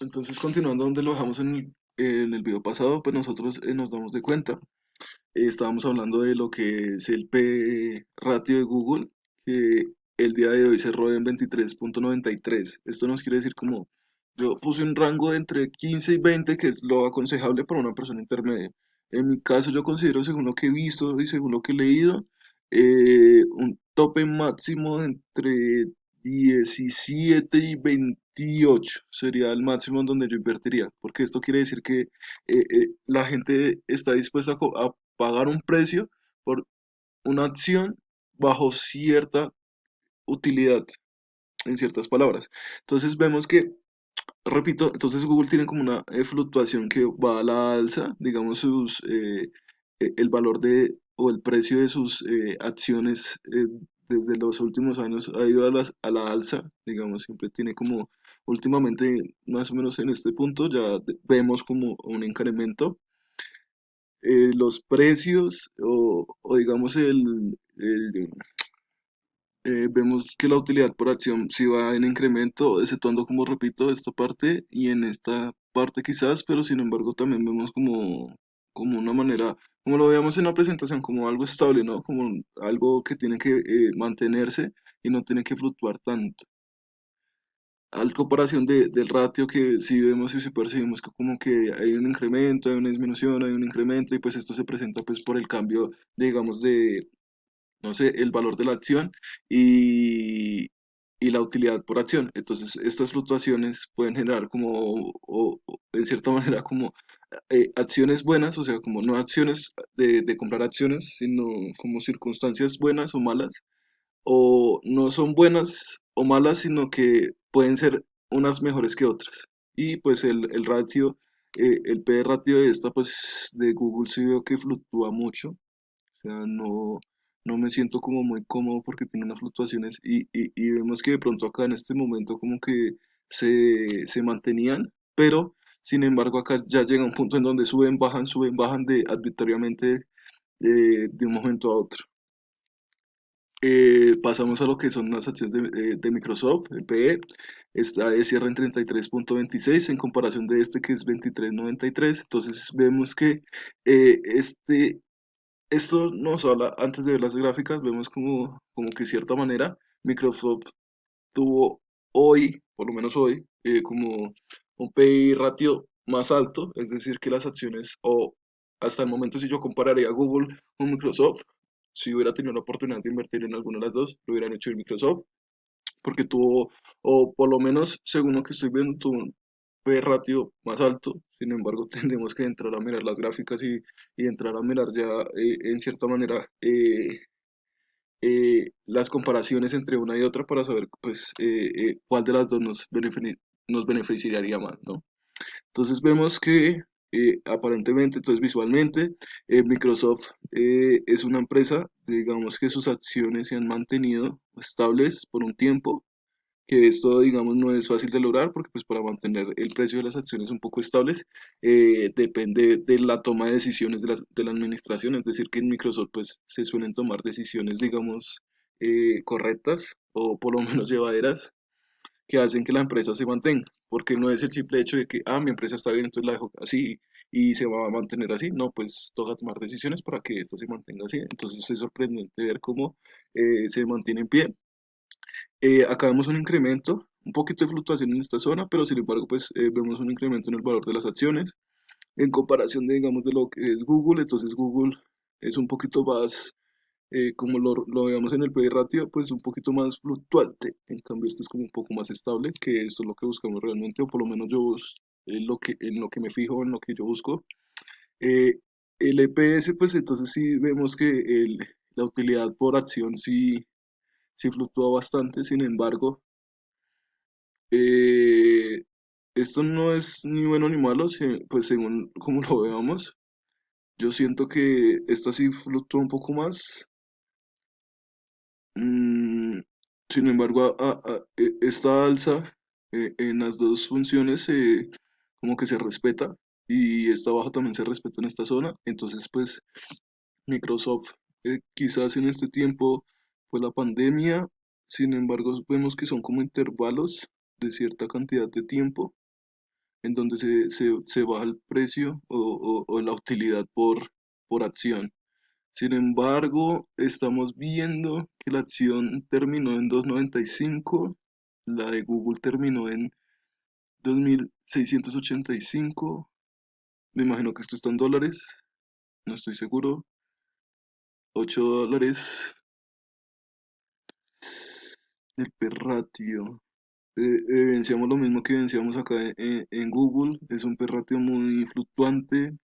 Entonces, continuando donde lo dejamos en el video pasado, pues nosotros nos damos de cuenta. Estábamos hablando de lo que es el P ratio de Google, que el día de hoy cerró en 23,93. Esto nos quiere decir como, yo puse un rango de entre 15 y 20, que es lo aconsejable para una persona intermedia. En mi caso, yo considero, según lo que he visto y según lo que he leído, un tope máximo de entre 17 y 28 sería el máximo en donde yo invertiría, porque esto quiere decir que la gente está dispuesta a pagar un precio por una acción bajo cierta utilidad, en ciertas palabras. Entonces vemos que, repito, entonces Google tiene como una fluctuación que va a la alza, digamos el valor de o el precio de sus acciones desde los últimos años ha ido a la alza, digamos, siempre tiene como, últimamente, más o menos en este punto, ya vemos como un incremento. Los precios o digamos vemos que la utilidad por acción sí va en incremento, exceptuando como repito esta parte y en esta parte quizás, pero sin embargo también vemos como una manera, como lo veíamos en la presentación, como algo estable, ¿no? Como algo que tiene que mantenerse y no tiene que fluctuar tanto. Al comparación del ratio que sí vemos y sí percibimos que como que hay un incremento, hay una disminución, hay un incremento y pues esto se presenta pues por el cambio, digamos, de, no sé, el valor de la acción y, y la utilidad por acción. Entonces estas fluctuaciones pueden generar como, en cierta manera como acciones buenas, o sea, como no acciones de comprar acciones, sino como circunstancias buenas o malas o no son buenas o malas, sino que pueden ser unas mejores que otras. Y pues el ratio, el P ratio de esta, pues de Google sí veo que fluctúa mucho. O sea, no me siento como muy cómodo porque tiene unas fluctuaciones y vemos que de pronto acá en este momento como que se mantenían, pero sin embargo acá ya llega un punto en donde suben, bajan de arbitrariamente de un momento a otro. Pasamos a lo que son las acciones de Microsoft, el PE. Esta de cierre en 33,26 en comparación de este que es 23,93. Entonces vemos que esto nos habla, antes de ver las gráficas, vemos como que de cierta manera Microsoft tuvo hoy, por lo menos hoy, como un PI ratio más alto, es decir, que las acciones, o hasta el momento si yo compararía Google con Microsoft, si hubiera tenido la oportunidad de invertir en alguna de las dos, lo hubieran hecho en Microsoft, porque tuvo, o por lo menos según lo que estoy viendo, tuvo un P ratio más alto. Sin embargo, tendremos que entrar a mirar las gráficas y entrar a mirar ya en cierta manera las comparaciones entre una y otra para saber pues cuál de las dos nos beneficiaría más, ¿no? Entonces vemos que aparentemente, entonces visualmente, Microsoft es una empresa, digamos que sus acciones se han mantenido estables por un tiempo, que esto, digamos, no es fácil de lograr porque pues para mantener el precio de las acciones un poco estables depende de la toma de decisiones de la administración, es decir, que en Microsoft pues se suelen tomar decisiones, digamos, correctas o por lo menos llevaderas que hacen que la empresa se mantenga, porque no es el simple hecho de que, mi empresa está bien, entonces la dejo así y se va a mantener así, no, pues toca tomar decisiones para que esto se mantenga así, entonces es sorprendente ver cómo se mantiene en pie. Acá vemos un incremento, un poquito de fluctuación en esta zona, pero sin embargo, pues vemos un incremento en el valor de las acciones en comparación de, digamos, de lo que es Google. Entonces, Google es un poquito más, como lo veamos en el P/E ratio, pues un poquito más fluctuante. En cambio, este es como un poco más estable, que esto es lo que buscamos realmente, o por lo menos en lo que me fijo, en lo que yo busco. Eh, el EPS, pues entonces sí vemos que la utilidad por acción sí fluctúa bastante, sin embargo, Eh, esto no es ni bueno ni malo, pues según como lo veamos. Yo siento que esta sí fluctúa un poco más. Mm, sin embargo, esta alza en las dos funciones como que se respeta y esta baja también se respeta en esta zona. Entonces, pues Microsoft quizás en este tiempo fue la pandemia. Sin embargo, vemos que son como intervalos de cierta cantidad de tiempo en donde se baja el precio o la utilidad por acción. Sin embargo, estamos viendo que la acción terminó en 2.95, la de Google terminó en 2.685. Me imagino que esto está en dólares, no estoy seguro. $8. El perratio. Evidenciamos lo mismo que evidenciamos acá en Google. Es un perratio muy fluctuante.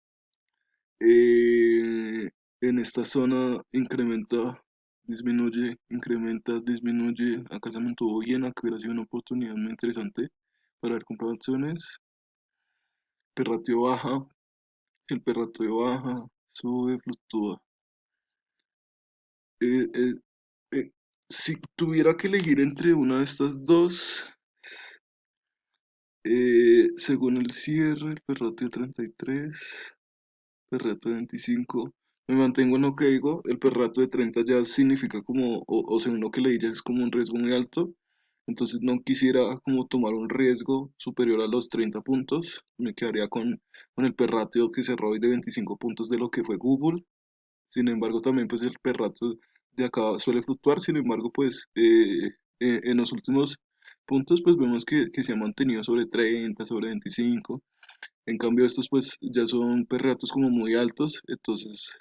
Eh, en esta zona incrementa, disminuye, incrementa, disminuye. Acá se mantuvo bien. Acá hubiera sido una oportunidad muy interesante para haber comprado acciones. Perratio baja. El perratio baja, sube, fluctúa. Eh, eh, eh, si tuviera que elegir entre una de estas dos, según el cierre, el perratio 33, perrato de 25, me mantengo en lo que digo, el perrato de 30 ya significa como, o según lo que leí, ya es como un riesgo muy alto, entonces no quisiera como tomar un riesgo superior a los 30 puntos, me quedaría con el perratio que cerró hoy de 25 puntos de lo que fue Google. Sin embargo, también pues el perrato de acá suele fluctuar, sin embargo, pues en los últimos puntos pues vemos que se ha mantenido sobre 30, sobre 25. En cambio estos pues ya son perratos como muy altos, entonces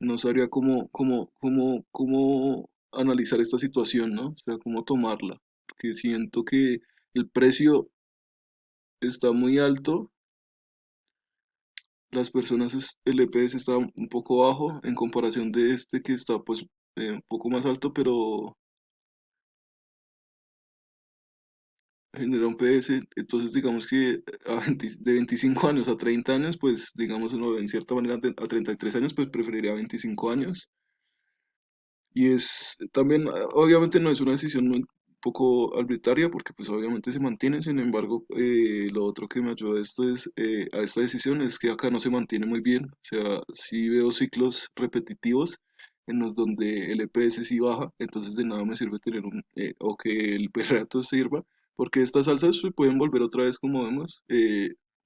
no sabría cómo analizar esta situación, ¿no? O sea, cómo tomarla, porque siento que el precio está muy alto, las personas, el EPS está un poco bajo en comparación de este que está pues un poco más alto, pero genera un PS, entonces digamos que de 25 años a 30 años, pues digamos en cierta manera a 33 años, pues preferiría 25 años. Y es también, obviamente no es una decisión muy poco arbitraria porque pues obviamente se mantiene, sin embargo, lo otro que me ayuda a esto es, a esta decisión es que acá no se mantiene muy bien, o sea, si veo ciclos repetitivos en los donde el EPS sí baja, entonces de nada me sirve tener o que el perrato sirva, porque estas alzas se pueden volver otra vez como vemos,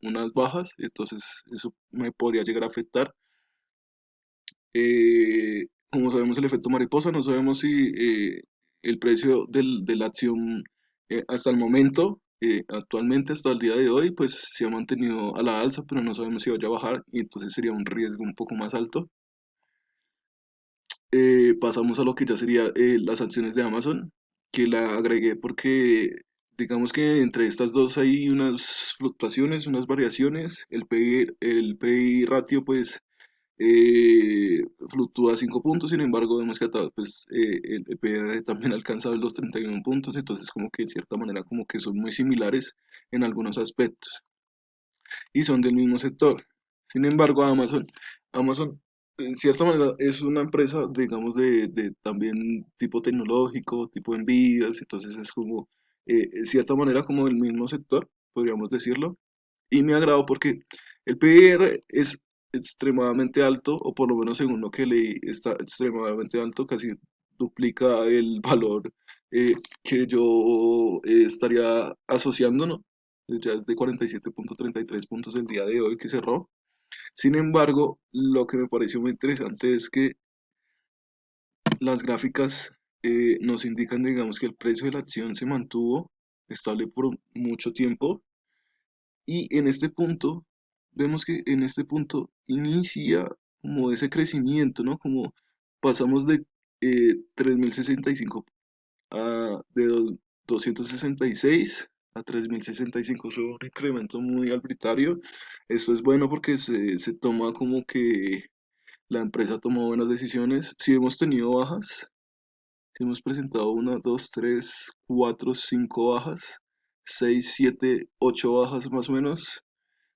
unas bajas, entonces eso me podría llegar a afectar. Como sabemos el efecto mariposa, no sabemos si el precio de la acción hasta el momento, actualmente hasta el día de hoy, pues se ha mantenido a la alza, pero no sabemos si vaya a bajar y entonces sería un riesgo un poco más alto. Pasamos a lo que ya sería las acciones de Amazon, que la agregué porque digamos que entre estas dos hay unas fluctuaciones, unas variaciones. El PI ratio pues fluctúa 5 puntos, sin embargo vemos que pues, el PR también ha alcanzado los 31 puntos, entonces como que de cierta manera como que son muy similares en algunos aspectos y son del mismo sector. Sin embargo, Amazon en cierta manera es una empresa, digamos, de también tipo tecnológico, tipo Nvidia, entonces es como, en cierta manera como del mismo sector, podríamos decirlo, y me agradó porque el PR es extremadamente alto, o por lo menos según lo que leí, está extremadamente alto, casi duplica el valor que yo estaría asociando, ¿no? Ya es de 47.33 puntos el día de hoy que cerró. Sin embargo, lo que me pareció muy interesante es que las gráficas nos indican, digamos, que el precio de la acción se mantuvo estable por mucho tiempo. Y en este punto, vemos que en este punto inicia como ese crecimiento, ¿no? Como pasamos de 3.065 de 266 a 3.065, es un incremento muy arbitrario. Eso es bueno porque se toma como que la empresa tomó buenas decisiones. Si hemos tenido bajas, si hemos presentado una, dos, tres, cuatro, cinco bajas, seis, siete, ocho bajas más o menos.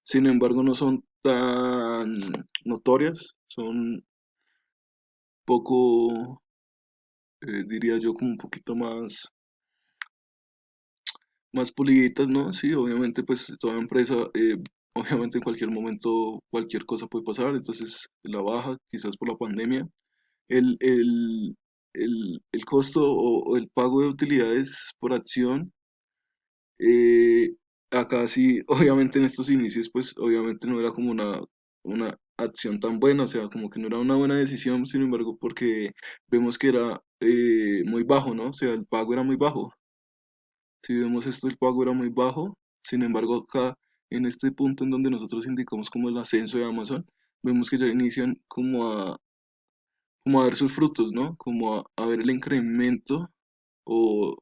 Sin embargo, no son tan notorias, son poco, diría yo, como un poquito más puliditas, ¿no? Sí, obviamente, pues toda empresa, obviamente en cualquier momento cualquier cosa puede pasar, entonces la baja, quizás por la pandemia, el, el, el costo o el pago de utilidades por acción acá sí, obviamente en estos inicios, pues obviamente no era como una acción tan buena, o sea, como que no era una buena decisión, sin embargo, porque vemos que era muy bajo, ¿no? O sea, el pago era muy bajo. Si vemos esto, el pago era muy bajo, sin embargo, acá en este punto en donde nosotros indicamos como el ascenso de Amazon, vemos que ya inician como a ver sus frutos, ¿no? Como a ver el incremento o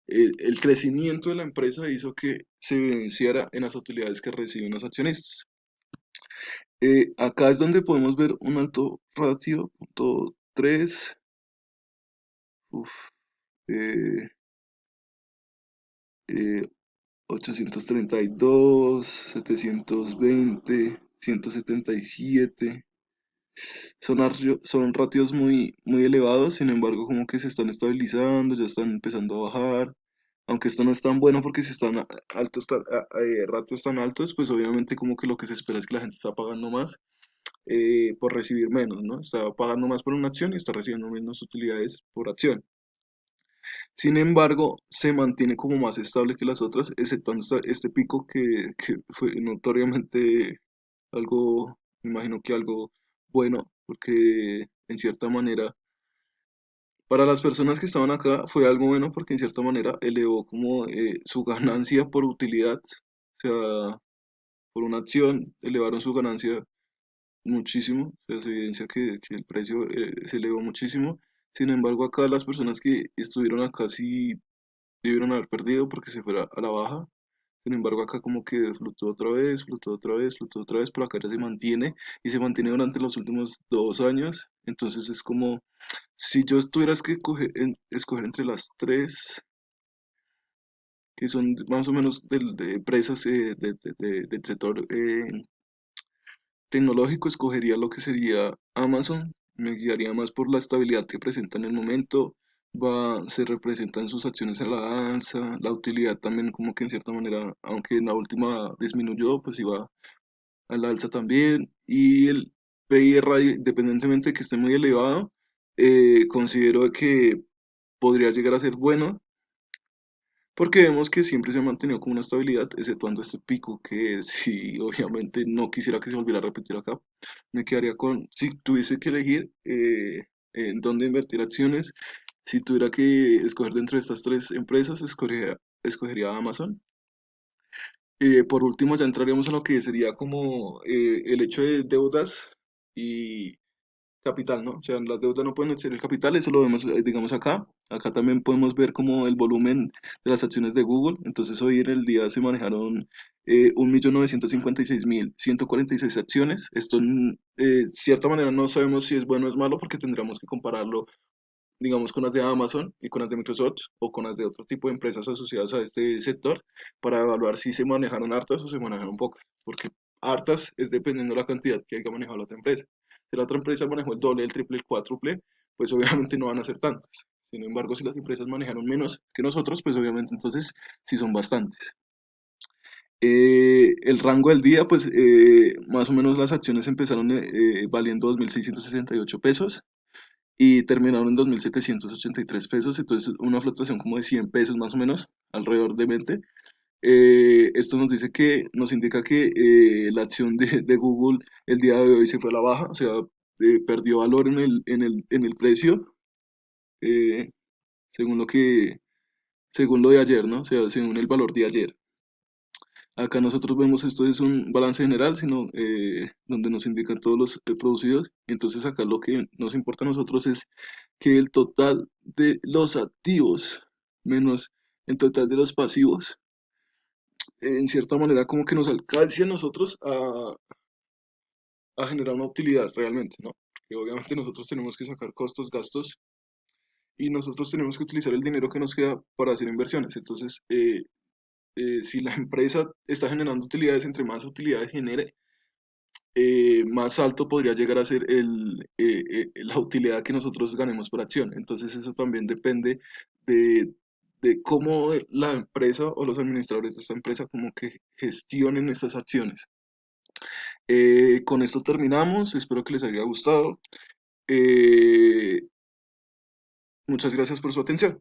el crecimiento de la empresa hizo que se evidenciara en las utilidades que reciben los accionistas. Acá es donde podemos ver un alto ratio, punto 3, uf, eh, eh, 832, 720, 177. Son ratios muy elevados, sin embargo, como que se están estabilizando, ya están empezando a bajar. Aunque esto no es tan bueno porque si están ratios tan altos, pues obviamente como que lo que se espera es que la gente está pagando más por recibir menos, ¿no? Está pagando más por una acción y está recibiendo menos utilidades por acción. Sin embargo, se mantiene como más estable que las otras, exceptuando este pico que fue notoriamente algo, me imagino que algo bueno, porque en cierta manera, para las personas que estaban acá fue algo bueno porque en cierta manera elevó como su ganancia por utilidad, o sea, por una acción elevaron su ganancia muchísimo, o sea, se evidencia que el precio se elevó muchísimo. Sin embargo, acá las personas que estuvieron acá sí debieron haber perdido porque se fuera a la baja. Sin embargo, acá como que flotó otra vez, flotó otra vez, flotó otra vez, pero acá ya se mantiene y se mantiene durante los últimos 2 años. Entonces es como si yo tuvieras que escoger entre las tres, que son más o menos de empresas del sector tecnológico, escogería lo que sería Amazon. Me guiaría más por la estabilidad que presenta en el momento. Se representan sus acciones a la alza, la utilidad también como que en cierta manera, aunque en la última disminuyó, pues iba a la alza también. Y el PIR, independientemente de que esté muy elevado, considero que podría llegar a ser bueno porque vemos que siempre se ha mantenido como una estabilidad, exceptuando este pico que si obviamente no quisiera que se volviera a repetir acá, me quedaría con, si tuviese que elegir en dónde invertir acciones, si tuviera que escoger dentro de estas tres empresas, escogería Amazon. Por último, ya entraríamos a lo que sería como el hecho de deudas y capital, ¿no? O sea, las deudas no pueden ser el capital, eso lo vemos, digamos, acá. Acá también podemos ver como el volumen de las acciones de Google. Entonces, hoy en el día se manejaron 1.956.146 acciones. Esto, en cierta manera, no sabemos si es bueno o es malo porque tendríamos que compararlo digamos, con las de Amazon y con las de Microsoft o con las de otro tipo de empresas asociadas a este sector para evaluar si se manejaron hartas o se manejaron pocas, porque hartas es dependiendo de la cantidad que haya manejado la otra empresa. Si la otra empresa manejó el doble, el triple, el cuádruple, pues obviamente no van a ser tantas. Sin embargo, si las empresas manejaron menos que nosotros, pues obviamente entonces sí son bastantes. El rango del día, pues más o menos las acciones empezaron valiendo 2.668 pesos y terminaron en 2.783 pesos, entonces una fluctuación como de 100 pesos más o menos, alrededor de 20. Esto nos dice que, nos indica que la acción de Google el día de hoy se fue a la baja, o sea, perdió valor en el precio, eh, según según lo de ayer, ¿no? O sea, según el valor de ayer. Acá nosotros vemos esto es un balance general, sino donde nos indican todos los producidos. Entonces acá lo que nos importa a nosotros es que el total de los activos menos el total de los pasivos, en cierta manera como que nos alcance a nosotros a generar una utilidad realmente, ¿no? Porque obviamente nosotros tenemos que sacar costos, gastos y nosotros tenemos que utilizar el dinero que nos queda para hacer inversiones. Entonces, si la empresa está generando utilidades, entre más utilidades genere, más alto podría llegar a ser la utilidad que nosotros ganemos por acción. Entonces eso también depende de, de cómo la empresa o los administradores de esta empresa como que gestionen estas acciones. Con esto terminamos, espero que les haya gustado. Eh, Muchas gracias por su atención.